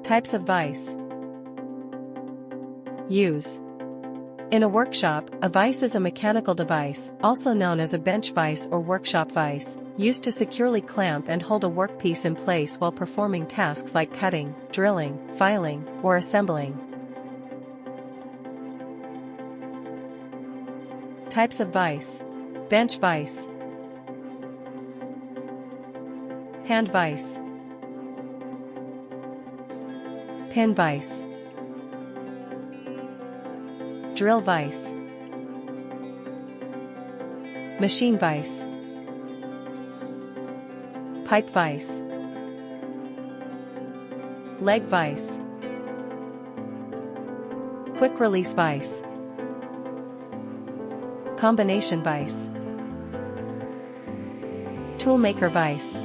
Types of vise. Use. In a workshop, a vise is a mechanical device, also known as a bench vise or workshop vise, used to securely clamp and hold a workpiece in place while performing tasks like cutting, drilling, filing, or assembling. Types of vise. Bench vise, hand vise, pin vise, drill vise, machine vise, pipe vise, leg vise, quick release vise, combination vise, toolmaker vise.